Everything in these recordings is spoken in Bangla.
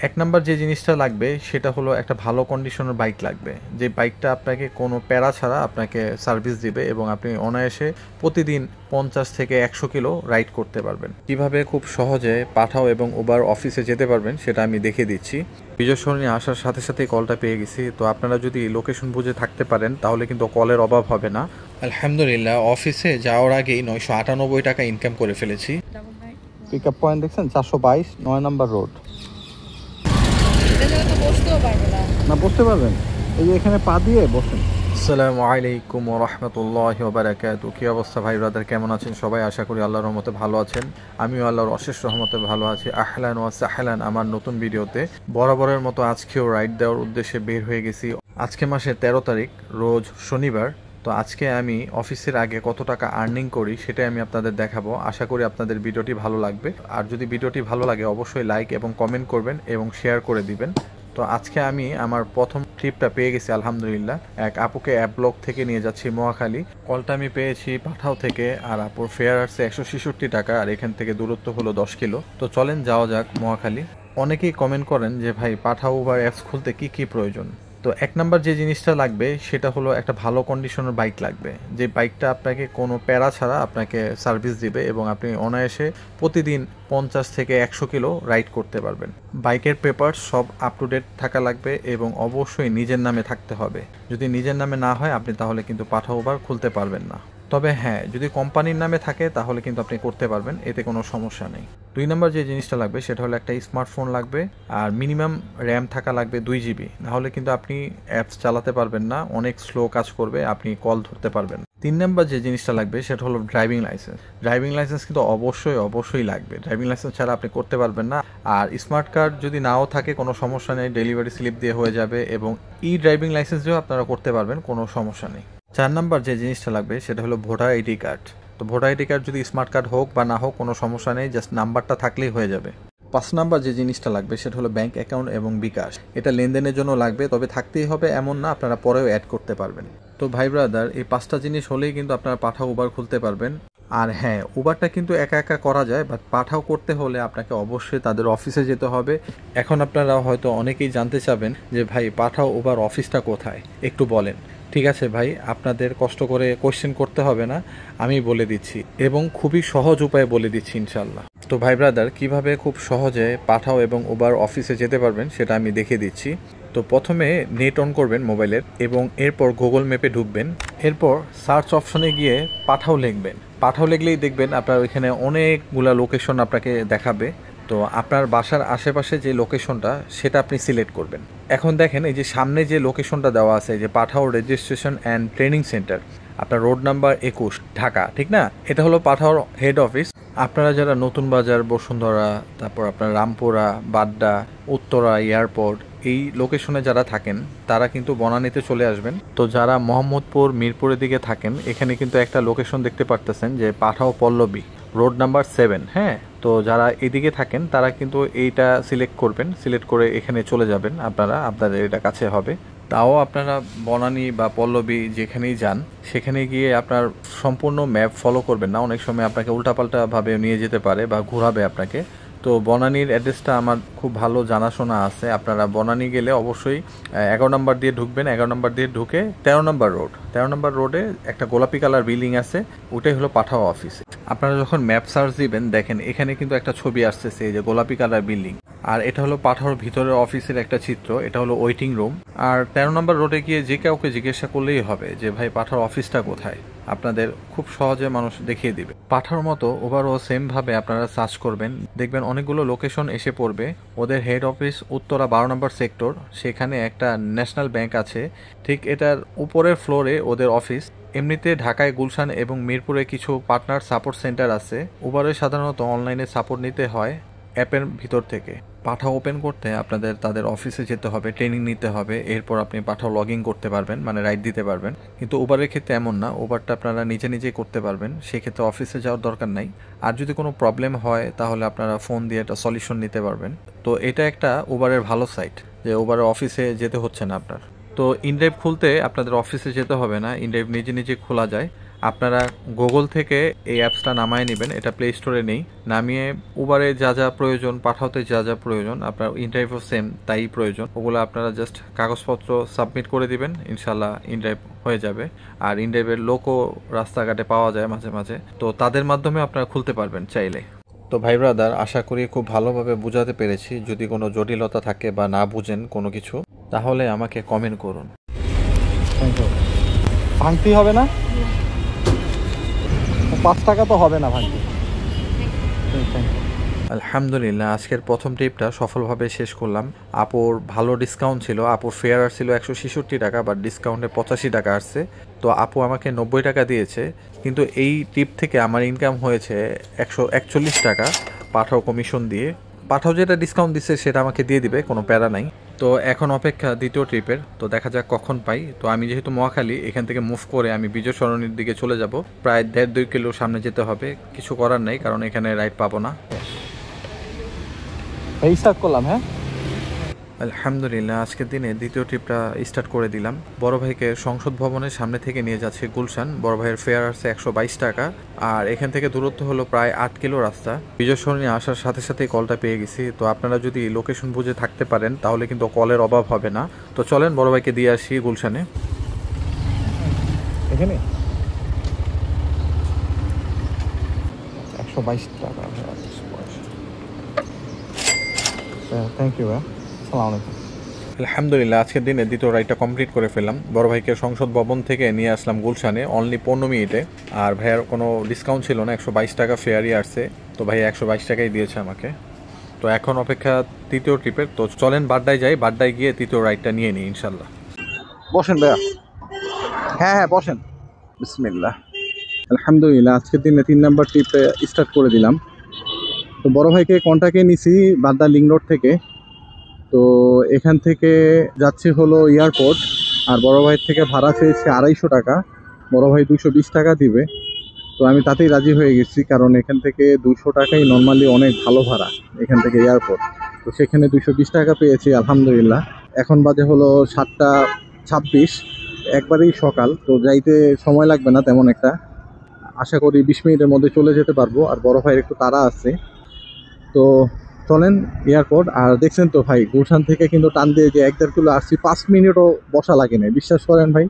এক নাম্বার যে জিনিসটা লাগবে সেটা হলো একটা ভালো কন্ডিশনের বাইক লাগবে, যে বাইকটা আপনাকে কোনো প্যারা ছাড়া আপনাকে সার্ভিস দিবে এবং আপনি অনায়াসে প্রতিদিন 50 থেকে 100 কিলো রাইড করতে পারবেন। কিভাবে খুব সহজে পাঠাও এবং উবার অফিসে যেতে পারবেন সেটা আমি দেখিয়ে দিচ্ছি। বিজয় সরণি আসার সাথে সাথেই কলটা পেয়ে গেছি, তো আপনারা যদি লোকেশন বুঝে থাকতে পারেন তাহলে কিন্তু কলের অভাব হবে না। আলহামদুলিল্লাহ, অফিসে যাওয়ার আগেই 998 টাকা ইনকাম করে ফেলেছি। পিক আপ পয়েন্ট দেখছেন 422 9 নাম্বার রোড। না বসতে পারবেন, এই যে এখানে পা দিয়ে বসেন। আসসালামু আলাইকুম ওয়া রাহমাতুল্লাহি ওয়া বারাকাতুহু। কি অবস্থা ভাই ব্রাদার, কেমন আছেন সবাই? আশা করি আল্লাহর রহমতে ভালো আছেন। আমিও আল্লাহর অশেষ রহমতে ভালো আছি। আহলান ওয়া সাহলান আমার নতুন ভিডিওতে। বরাবরের মতো আজকেও রাইড দেওয়ার উদ্দেশ্যে বের হয়ে গেছি। আজকে মাসের 13 তারিখ, রোজ শনিবার। তো আজকে আমি অফিসের আগে কত টাকা আর্নিং করি সেটাই আমি আপনাদের দেখাবো। আশা করি আপনাদের ভিডিওটি ভালো লাগবে। আর যদি ভিডিওটি ভালো লাগে অবশ্যই লাইক এবং কমেন্ট করবেন এবং শেয়ার করে দিবেন। তো আজকে আমি আমার প্রথম ট্রিপটা পেয়ে গেছি আলহামদুলিল্লাহ। এক আপুকে অ্যাপ ব্লক থেকে নিয়ে যাচ্ছি মহাখালী। কলটা আমি পেয়েছি পাঠাও থেকে, আর আপুর ফেয়ার আসছে 166 টাকা, আর এখান থেকে দূরত্ব হলো 10 কিলো। তো চলেন যাওয়া যাক মহাখালী। অনেকেই কমেন্ট করেন যে ভাই পাঠাও উবার অ্যাপস খুলতে কি কি প্রয়োজন। তো এক নাম্বার যে জিনিসটা লাগবে সেটা হলো একটা ভালো কন্ডিশনের বাইক লাগবে, যে বাইকটা আপনাকে কোনো প্যারা ছাড়া আপনাকে সার্ভিস দিবে এবং আপনি অনায়াসে প্রতিদিন 50 থেকে 100 কিলো রাইড করতে পারবেন। বাইকের পেপার সব আপ টু ডেট থাকা লাগবে এবং অবশ্যই নিজের নামে থাকতে হবে। যদি নিজের নামে না হয় আপনি তাহলে কিন্তু পাঠাও উবার খুলতে পারবেন না। তবে হ্যাঁ, যদি কোম্পানির নামে থাকে তাহলে কিন্তু আপনি করতে পারবেন, এতে কোনো সমস্যা নেই। 2 নম্বর যে জিনিসটা লাগবে সেটা হলো একটা স্মার্টফোন লাগবে, আর মিনিমাম র্যাম থাকা লাগবে 2 জিবি। নাহলে কিন্তু আপনি অ্যাপস চালাতে পারবেন না, অনেক স্লো কাজ করবে, আপনি কল ধরতে পারবেন। 3 নম্বর যে জিনিসটা লাগবে সেটা হলো ড্রাইভিং লাইসেন্স। ড্রাইভিং লাইসেন্স কিন্তু অবশ্যই লাগবে। ড্রাইভিং লাইসেন্স ছাড়া আপনি করতে পারবেন না। আর স্মার্ট কার্ড যদি নাও থাকে কোনো সমস্যা নেই, ডেলিভারি স্লিপ দিয়ে হয়ে যাবে, এবং ড্রাইভিং লাইসেন্স দিয়েও আপনারা করতে পারবেন, কোনো সমস্যা নেই। 4 নাম্বার যে জিনিসটা লাগবে সেটা হলো ভোটার আইডি কার্ড। তো ভোটার আইডি কার্ড যদি স্মার্ট কার্ড হোক বা না হোক কোনো সমস্যা নেই, জাস্ট নাম্বারটা থাকলেই হয়ে যাবে। 5 নাম্বার যে জিনিসটা লাগবে সেটা হলো ব্যাংক অ্যাকাউন্ট এবং বিকাশ। এটা লেনদেনের জন্য লাগবে, তবে থাকতেই হবে এমন না, আপনারা পরেও অ্যাড করতে পারবেন। তো ভাই ব্রাদার, এই 5টা জিনিস হলেই কিন্তু আপনারা পাঠাও উবার খুলতে পারবেন। আর হ্যাঁ, উবারটা কিন্তু একা একা করা যায়, বাট পাঠাও করতে হলে আপনাকে অবশ্যই তাদের অফিসে যেতে হবে। এখন আপনারা হয়তো অনেকেই জানতে চাবেন যে ভাই পাঠাও উবার অফিসটা কোথায়, একটু বলেন। ঠিক আছে ভাই, আপনাদের কষ্ট করে কোয়েশ্চেন করতে হবে না, আমি বলে দিচ্ছি এবং খুবই সহজ উপায়ে বলে দিচ্ছি ইনশাল্লাহ। তো ভাই ব্রাদার, কিভাবে খুব সহজে পাঠাও এবং উবার অফিসে যেতে পারবেন সেটা আমি দেখিয়ে দিচ্ছি। তো প্রথমে নেট অন করবেন মোবাইলের এবং এরপর গুগল ম্যাপে ঢুকবেন। এরপর সার্চ অপশনে গিয়ে পাঠাও লিখবেন। পাঠাও লিখলেই দেখবেন আপনার ওইখানে অনেকগুলা লোকেশন আপনাকে দেখাবে। তো আপনার বাসার আশেপাশে যে লোকেশনটা সেটা আপনি সিলেক্ট করবেন। এখন দেখেন এই যে সামনে যে লোকেশনটা দেওয়া আছে, যে পাঠাও রেজিস্ট্রেশন অ্যান্ড ট্রেনিং সেন্টার, আপনার রোড নাম্বার 21 ঢাকা, ঠিক না? এটা হলো পাঠাওর হেড অফিস। আপনারা যারা নতুন বাজার, বসুন্ধরা, তারপর আপনার রামপুরা, বাড্ডা, উত্তরা, এয়ারপোর্ট, এই লোকেশনে যারা থাকেন তারা কিন্তু বনানীতে চলে আসবেন। তো যারা মোহাম্মদপুর, মিরপুরের দিকে থাকেন, এখানে কিন্তু একটা লোকেশন দেখতে পারতেছেন যে পাঠাও পল্লবী, রোড নাম্বার 7। হ্যাঁ, তো যারা এদিকে থাকেন তারা কিন্তু এইটা সিলেক্ট করবেন, সিলেক্ট করে এখানে চলে যাবেন আপনারা, আপনাদের এটা কাছে হবে। তাও আপনারা বনানী বা পল্লবী যেখানেই যান সেখানে গিয়ে আপনার সম্পূর্ণ ম্যাপ ফলো করবেন না, অনেক সময় আপনাকে উল্টাপাল্টাভাবে নিয়ে যেতে পারে বা ঘোরাবে আপনাকে। তো বনানীর অ্যাড্রেসটা আমার খুব ভালো জানাশোনা আছে। আপনারা বনানী গেলে অবশ্যই 11 নম্বর দিয়ে ঢুকবেন। 11 নম্বর দিয়ে ঢুকে 13 নম্বর রোড, 13 নম্বর রোডে একটা গোলাপি কালার বিল্ডিং আছে, ওটাই হলো পাঠাও অফিস। আপনারা যখন ম্যাপ সার্চ দিবেন দেখেন এখানে কিন্তু একটা ছবি আসতেছে, এই যে গোলাপি কালার বিল্ডিং, আর এটা হলো পাঠাওর ভিতরের অফিসের একটা চিত্র। এটা হলো ওয়েটিং রুম। আর 13 নম্বর রোডে গিয়ে যে কাউকে জিজ্ঞাসা করলেই হবে যে ভাই পাঠাওর অফিসটা কোথায়, আপনাদের খুব সহজে মানুষ দেখিয়ে দিবে। পাঠাওর মতো ওভারও সেম ভাবে আপনারা সার্চ করবেন, দেখবেন অনেকগুলো লোকেশন এসে পড়বে। ওদের হেড অফিস উত্তরা 12 নম্বর সেক্টর, সেখানে একটা ন্যাশনাল ব্যাংক আছে, ঠিক এটার উপরের ফ্লোরে ওদের অফিস। এমনিতে ঢাকায় গুলশান এবং মিরপুরে কিছু পার্টনার সাপোর্ট সেন্টার আছে। উবারে সাধারণত অনলাইনে সাপোর্ট নিতে হয় অ্যাপের ভিতর থেকে। পাঠাও ওপেন করতে আপনাদের তাদের অফিসে যেতে হবে, ট্রেনিং নিতে হবে, এরপর আপনি পাঠাও লগ ইন করতে পারবেন, মানে রাইড দিতে পারবেন। কিন্তু উবারের ক্ষেত্রে এমন না, উবারটা আপনারা নিজেই করতে পারবেন, সেক্ষেত্রে অফিসে যাওয়ার দরকার নাই। আর যদি কোনো প্রবলেম হয় তাহলে আপনারা ফোন দিয়ে একটা সলিউশন নিতে পারবেন। তো এটা একটা উবারের ভালো সাইট, যে উবারের অফিসে যেতে হচ্ছে না আপনার। তো ইনড্রাইভ খুলতে আপনাদের অফিসে যেতে হবে না, ইনড্রাইভ নিজে খোলা যায়। আপনারা গুগল থেকে এই অ্যাপসটা নামায় নেবেন, এটা প্লে স্টোরে নেই। নামিয়ে উবারে যা যা প্রয়োজন, পাঠাতে যা যা প্রয়োজন, আপনার ইনড্রাইভও সেম তাই প্রয়োজন, ওগুলো আপনারা জাস্ট কাগজপত্র সাবমিট করে দিবেন, ইনশাল্লাহ ইনড্রাইভ হয়ে যাবে। আর ইনড্রাইভের লোকও রাস্তাঘাটে পাওয়া যায় মাঝে মাঝে, তো তাদের মাধ্যমে আপনারা খুলতে পারবেন চাইলে। তো ভাই ব্রাদার, আশা করি খুব ভালোভাবে বোঝাতে পেরেছি। যদি কোনো জটিলতা থাকে বা না বুঝেন কোনো কিছু, তাহলে আমাকে কমেন্ট করুন। ভাঙতি হবে না, 5 টাকা তো হবে না ভাঙতি। আলহামদুলিল্লাহ, আজকের প্রথম ট্রিপটা সফলভাবে শেষ করলাম। আপুর ভালো ডিসকাউন্ট ছিল, আপুর ফেয়ার আসছিল 166 টাকা, বাট ডিসকাউন্টে 85 টাকা আসছে। তো আপু আমাকে 90 টাকা দিয়েছে, কিন্তু এই ট্রিপ থেকে আমার ইনকাম হয়েছে 141 টাকা পাঠাও কমিশন দিয়ে। পাঠাও যেটা ডিসকাউন্ট দিচ্ছে সেটা আমাকে দিয়ে দিবে, কোনো প্যারা নাই। তো এখন অপেক্ষা দ্বিতীয় ট্রিপের, তো দেখা যাক কখন পাই। তো আমি যেহেতু মহাখালী, এখান থেকে মুভ করে আমি বিজয় সরণির দিকে চলে যাব। প্রায় 1.5-2 কিলো সামনে যেতে হবে, কিছু করার নেই, কারণ এখানে রাইড পাবো না। স্টার্ট করলাম। হ্যাঁ, আলহামদুলিল্লাহ, আজকের দিনে দ্বিতীয় ট্রিপটা স্টার্ট করে দিলাম। বড় ভাইকে সংসদ ভবনের সামনে থেকে নিয়ে যাচ্ছে গুলশান। বড় ভাইয়ের ফেয়ার আছে 122 টাকা, আর এখান থেকে দূরত্ব হলো প্রায় 8 কিলো রাস্তা। বিজয় সরণি আসার সাথে সাথেই কলটা পেয়ে গেছি। তো আপনারা যদি লোকেশন বুঝে থাকতে পারেন তাহলে কিন্তু কলের অভাব হবে না। তো চলেন বড় ভাইকে দিয়ে আসি গুলশানে। এখানে 122 টাকা। Thank you. আলহামদুলিল্লাহ, আজকের দিনে দ্বিতীয় রাইডটা কমপ্লিট করে ফেললাম। বড় ভাইকে সংসদ ভবন থেকে নিয়ে আসলাম গুলশানে অনলি 15 মিনিটে। আর ভাইয়ার কোনো ডিসকাউন্ট ছিল না, 122 টাকা ফেয়ারই আসছে। তো ভাই 122 টাকাই দিয়েছে আমাকে। তো এখন অপেক্ষা তৃতীয় ট্রিপের। তো চলেন বাড্ডায় যাই, বাড্ডায় গিয়ে তৃতীয় রাইডটা নিয়ে নিই ইনশাল্লাহ। বসেন ভাইয়া। হ্যাঁ হ্যাঁ, বসেন। বিসমিল্লাহ। আলহামদুলিল্লাহ, আজকের দিনে 3 নাম্বার ট্রিপে স্টার্ট করে দিলাম। তো বড় ভাইকে কন্টাক্টে নিছি বাড্ডা লিং রোড থেকে। তো এখান থেকে যাচ্ছে হলো এয়ারপোর্ট, আর বড় ভাইয়ের থেকে ভাড়া চেয়েছে 250 টাকা। বড় ভাই 220 টাকা দিবে। তো আমি তাতেই রাজি হয়ে গেছি, কারণ এখান থেকে 200 টাকাই নর্মালি অনেক ভালো ভাড়া এখান থেকে এয়ারপোর্ট। তো সেখানে 220 টাকা পেয়েছি আলহামদুলিল্লাহ। এখন বাজে হলো 7:26, একবারেই সকাল। তো যাইতে সময় লাগবে না তেমন একটা, আশা করি 20 মিনিটের মধ্যে চলে যেতে পারবো। আর বড় ভাইয়ের একটু তাড়া আছে। তো চলেন এয়ারপোর্ট। আর দেখছেন তো ভাই, গুলশান থেকে কিন্তু টান দিয়ে যে 1-1.5 কিলো আসছি, 5 মিনিটও বসা লাগে না, বিশ্বাস করেন ভাই।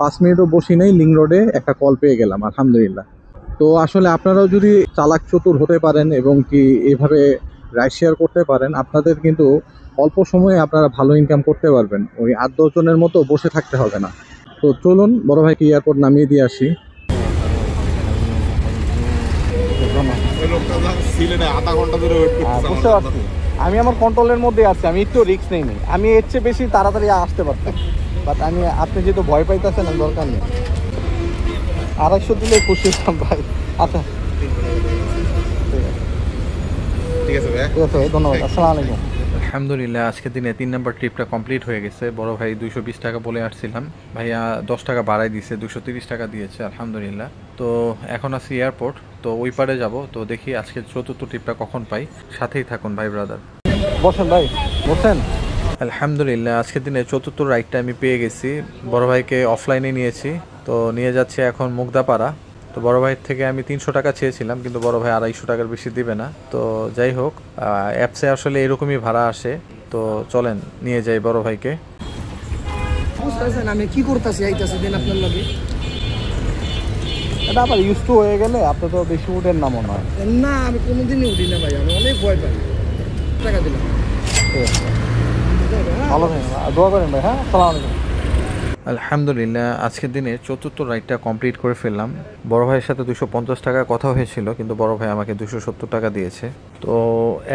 5 মিনিটও বসি নাই, লিং রোডে একটা কল পেয়ে গেলাম আলহামদুলিল্লাহ। তো আসলে আপনারাও যদি চালাক চতুর হতে পারেন এবং কি এইভাবে রাইড শেয়ার করতে পারেন, আপনাদের কিন্তু অল্প সময়ে আপনারা ভালো ইনকাম করতে পারবেন। ওই 8-10 জনের মতো বসে থাকতে হবে না। তো চলুন বড় ভাইকে এয়ারপোর্ট নামিয়ে দিয়ে আসি। বুঝতে পারছি, আমি আমার কন্ট্রোলের মধ্যে আছি, আমি একটু রিস্ক নেই। আমি এর চেয়ে বেশি তাড়াতাড়ি আসতে পারতাম, বাট আপনি যেহেতু ভয় পাইতেছেন, দরকার নেই। 250 দিলে খুশি হতাম ভাই। আচ্ছা ঠিক আছে ভাই, ধন্যবাদ। আসসালামু আলাইকুম। আলহামদুলিল্লাহ, আজকের দিনে 3 নাম্বার ট্রিপটা কমপ্লিট হয়ে গেছে। বড় ভাই 220 টাকা বলে আসছিলাম, ভাইয়া 10 টাকা বাড়াই দিয়েছে, 230 টাকা দিয়েছে আলহামদুলিল্লাহ। তো এখন আছি এয়ারপোর্ট, তো ওই পারে যাব। তো দেখি আজকে চতুর্থ ট্রিপটা কখন পাই, সাথেই থাকুন ভাই ব্রাদার। বসেন ভাই, বসেন। আলহামদুলিল্লাহ, আজকের দিনে চতুর্থ রাইডটা আমি পেয়ে গেছি। বড় ভাইকে অফলাইনে নিয়েছি, তো নিয়ে যাচ্ছে এখন মুগদাপাড়া। তো বড় ভাইয়ের থেকে আমি 300 টাকা চেয়েছিলাম, কিন্তু বড় ভাই 250 টাকার বেশি দিবে না। তো যাই হোক, অ্যাপসে আসলে এরকমই ভাড়া আসে। তো চলেন নিয়ে যাই বড় ভাইকে। আমি কি করতেছি আইতাছি দেন আপনার লগে, এটা আবার ইউজ টু হয়ে গেলে আপনি তো বেশি উঠেন না মনে হয়। না আমি কোনোদিনই উঠি না ভাই, আমি অনেক ভয় পাই। টাকা দিলাম, ভালো থাকেন, দোয়া করেন ভাই। হ্যাঁ, আসসালামু আলাইকুম। আলহামদুলিল্লাহ, আজকের দিনে চতুর্থ রাইডটা কমপ্লিট করে ফেললাম। বড় ভাইয়ের সাথে 250 টাকা কথা হয়েছিল, কিন্তু বড় ভাই আমাকে 270 টাকা দিয়েছে। তো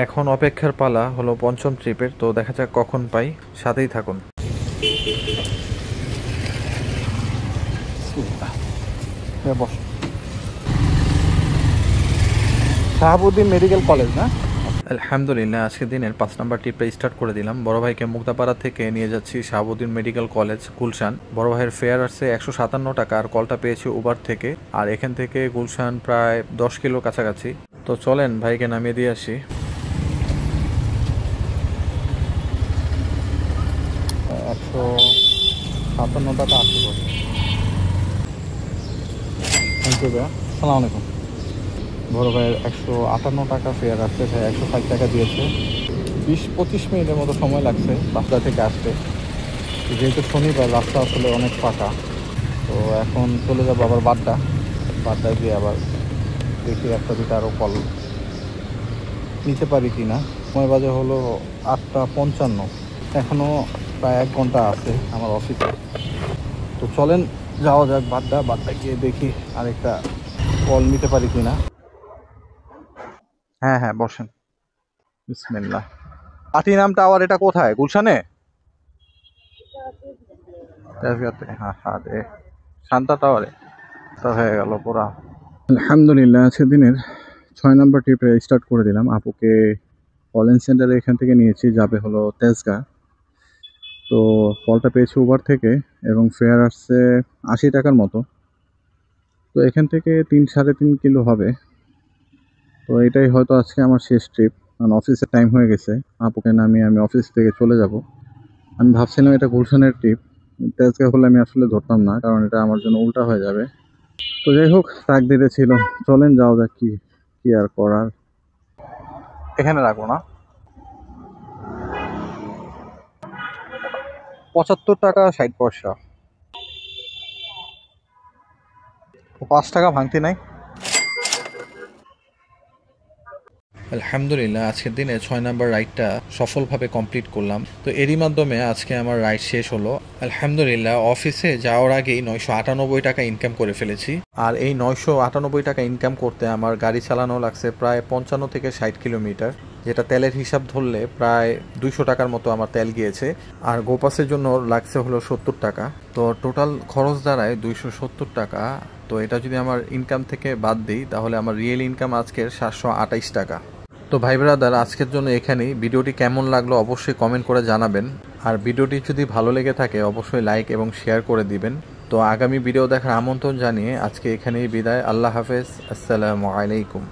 এখন অপেক্ষার পালা হলো পঞ্চম ট্রিপের। তো দেখা যাক কখন পাই, সাথেই থাকুন। শাহাবুদ্দিন মেডিকেল কলেজ না? আলহামদুলিল্লাহ, আজকের দিনের 5 নাম্বার ট্রিপটা স্টার্ট করে দিলাম। বড় ভাইকে মুক্তাপাড়া থেকে নিয়ে যাচ্ছি শাহাবুদ্দিন মেডিকেল কলেজ গুলশান। বড় ভাইয়ের ফেয়ার আসছে 157 টাকা, আর কলটা পেয়েছি উবার থেকে। আর এখান থেকে গুলশান প্রায় 10 কিলো কাছাকাছি। তো চলেন ভাইকে নামিয়ে দিয়ে আসি। 157 টাকা আসতে পারে। থ্যাংক ইউ ভাইয়া। আসসালামু আলাইকুম। বড় ভাইয়ের 158 টাকা ফেয়ার আসছে, ভাই 160 টাকা দিয়েছে। 20-25 মিনিটের মতো সময় লাগছে বাসা থেকে আসতে। যেহেতু শনিবার রাস্তা আসলে অনেক ফাঁকা, তো এখন চলে যাবো আবার বাড্ডায় গিয়ে আবার দেখি একটা দুটো আরও কল নিতে পারি কি না। সময় বাজে হলো 8:55, এখনও প্রায় 1 ঘন্টা আছে আমার অফিসে। তো চলেন যাওয়া যাক বাড্ডা গিয়ে দেখি আরেকটা কল নিতে পারি কি না। হ্যাঁ হ্যাঁ, বসেন। বিসমিল্লাহ। প্লাটিনাম টাওয়ার এটা কোথায়? গুলশানে? তেজগাঁতে? হ্যাঁ হ্যাঁ, শান্তা টাওয়ারে তো হয়ে গেল পুরা। আলহামদুলিল্লাহ, আজকের দিনের 6 নম্বর ট্রিপে স্টার্ট করে দিলাম। আপুকে কলিং সেন্টারে এখান থেকে নিয়েছি, যাবে হলো তেজগাঁ। তো কলটা পেয়েছি উবার থেকে এবং ফেয়ার আসছে 80 টাকার মতো। তো এখান থেকে 3-3.5 কিলো হবে। তো এটাই হয়তো আজকে আমার শেষ ট্রিপ, কারণ অফিসের টাইম হয়ে গেছে। আপুকে নামিয়ে আমি অফিস থেকে চলে যাব। আমি ভাবছিলাম এটা গুলশানের ট্রিপ, তেজগাঁ হলে আমি আসলে ধরতাম না, কারণ এটা আমার জন্য উল্টা হয়ে যাবে। তো যাই হোক, তাকদিরে ছিল। চলেন যাও যাক, কি আর করার। এখানে রাখবো না। 75 টাকা 60 পয়সা। 5 টাকা ভাঙতি নাই। আলহামদুলিল্লাহ, আজকের দিনে 6 নাম্বার রাইডটা সফলভাবে কমপ্লিট করলাম। তো এরই মাধ্যমে আজকে আমার রাইড শেষ হলো। আলহামদুলিল্লাহ, অফিসে যাওয়ার আগেই 998 টাকা ইনকাম করে ফেলেছি। আর এই 998 টাকা ইনকাম করতে আমার গাড়ি চালানো লাগছে প্রায় 55 থেকে 60 কিলোমিটার, যেটা তেলের হিসাব ধরলে প্রায় 200 টাকার মতো আমার তেল গিয়েছে। আর গোপাসের জন্য লাগছে হলো 70 টাকা। তো টোটাল খরচ দাঁড়ায় 270 টাকা। তো এটা যদি আমার ইনকাম থেকে বাদ দিই, তাহলে আমার রিয়েল ইনকাম আজকের 728 টাকা। তো ভাই ব্রাদার, আজকের জন্য এখানেই। ভিডিওটি কেমন লাগলো অবশ্যই কমেন্ট করে জানাবেন। আর ভিডিওটি যদি ভালো লেগে থাকে অবশ্যই লাইক এবং শেয়ার করে দিবেন। তো আগামী ভিডিও দেখার আমন্ত্রণ জানিয়ে আজকে এখানেই বিদায়। আল্লাহ হাফেজ। আসসালামু আলাইকুম।